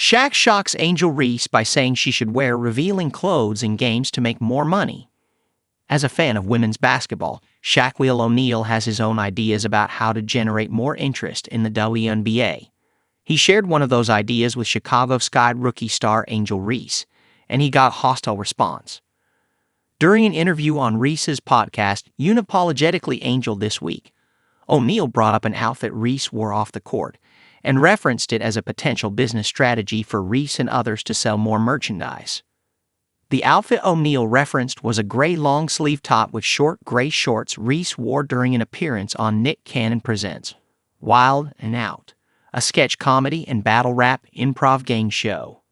Shaq shocks Angel Reese by saying she should wear revealing clothes in games to make more money. As a fan of women's basketball, Shaquille O'Neal has his own ideas about how to generate more interest in the WNBA. He shared one of those ideas with Chicago Sky rookie star Angel Reese, and he got a hostile response. During an interview on Reese's podcast, Unapologetically Angel this week, O'Neal brought up an outfit Reese wore off the court and referenced it as a potential business strategy for Reese and others to sell more merchandise. The outfit O'Neal referenced was a gray long-sleeve top with short gray shorts Reese wore during an appearance on Nick Cannon Presents Wild and Out, a sketch comedy and battle rap improv game show.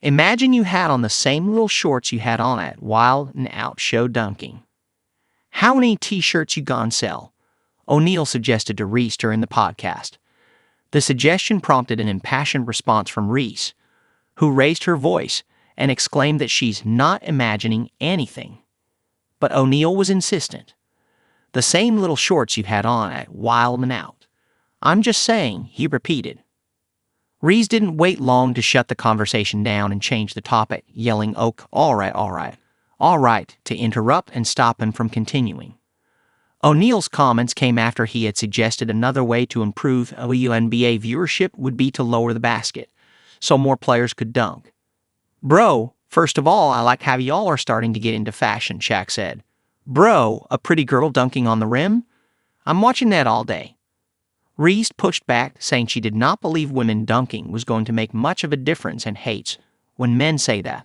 Imagine you had on the same little shorts you had on at Wild and Out show dunking. How many t-shirts you gonna sell? O'Neal suggested to Reese during the podcast. The suggestion prompted an impassioned response from Reese, who raised her voice and exclaimed that she's not imagining anything. But O'Neal was insistent. The same little shorts you had on at Wild and Out. I'm just saying, he repeated. Reese didn't wait long to shut the conversation down and change the topic, yelling all right, to interrupt and stop him from continuing. O'Neal's comments came after he had suggested another way to improve WNBA viewership would be to lower the basket, so more players could dunk. Bro, first of all, I like how y'all are starting to get into fashion, Shaq said. Bro, a pretty girl dunking on the rim? I'm watching that all day. Reese pushed back, saying she did not believe women dunking was going to make much of a difference and hates when men say that.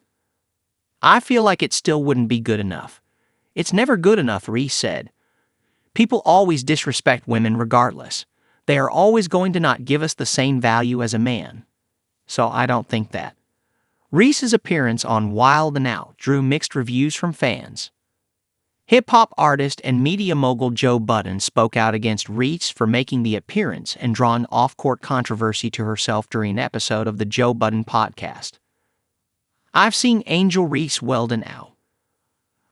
I feel like it still wouldn't be good enough. It's never good enough, Reese said. People always disrespect women regardless. They are always going to not give us the same value as a man. So I don't think that. Reese's appearance on Wild and Out drew mixed reviews from fans. Hip-hop artist and media mogul Joe Budden spoke out against Reese for making the appearance and drawing off-court controversy to herself during an episode of the Joe Budden podcast. I've seen Angel Reese Weldon out.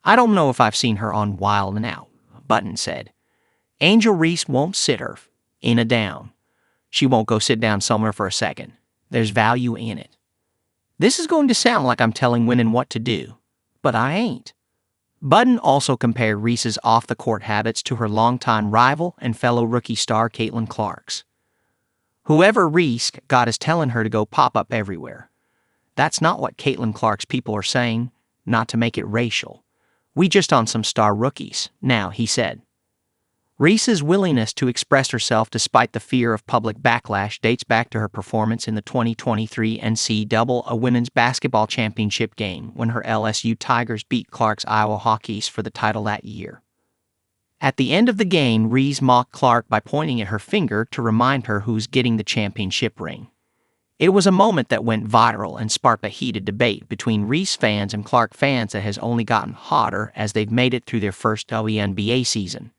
I don't know if I've seen her on Wild and Out, Budden said. Angel Reese won't sit her in a down. She won't go sit down somewhere for a second. There's value in it. This is going to sound like I'm telling women what to do, but I ain't. Budden also compared Reese's off-the-court habits to her longtime rival and fellow rookie star Caitlin Clark's. Whoever Reese got is telling her to go pop up everywhere. That's not what Caitlin Clark's people are saying, not to make it racial. We just on some star rookies now, he said. Reese's willingness to express herself despite the fear of public backlash dates back to her performance in the 2023 NCAA Women's Basketball Championship game when her LSU Tigers beat Clark's Iowa Hawkeyes for the title that year. At the end of the game, Reese mocked Clark by pointing at her finger to remind her who's getting the championship ring. It was a moment that went viral and sparked a heated debate between Reese fans and Clark fans that has only gotten hotter as they've made it through their first WNBA season.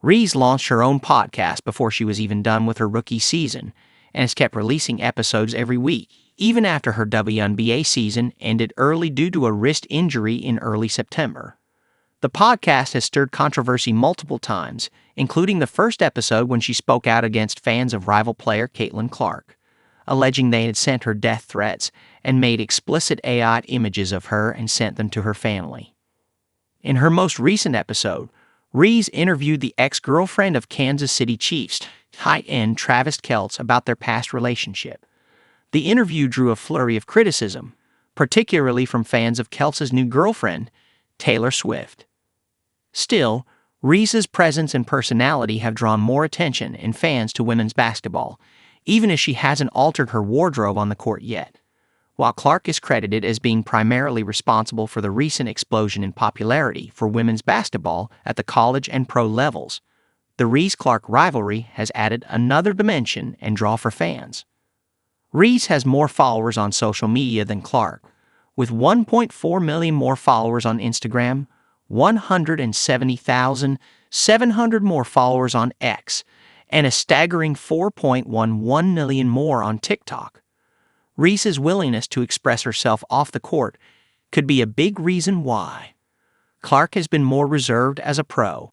Reese launched her own podcast before she was even done with her rookie season and has kept releasing episodes every week, even after her WNBA season ended early due to a wrist injury in early September. The podcast has stirred controversy multiple times, including the first episode when she spoke out against fans of rival player Caitlin Clark, alleging they had sent her death threats and made explicit AI images of her and sent them to her family. In her most recent episode, Reese interviewed the ex-girlfriend of Kansas City Chiefs tight end Travis Kelce about their past relationship. The interview drew a flurry of criticism, particularly from fans of Kelce's new girlfriend, Taylor Swift. Still, Reese's presence and personality have drawn more attention and fans to women's basketball, even as she hasn't altered her wardrobe on the court yet. While Clark is credited as being primarily responsible for the recent explosion in popularity for women's basketball at the college and pro levels, the Reese-Clark rivalry has added another dimension and draw for fans. Reese has more followers on social media than Clark, with 1.4 million more followers on Instagram, 170,700 more followers on X, and a staggering 4.11 million more on TikTok. Reese's willingness to express herself off the court could be a big reason why. Clark has been more reserved as a pro,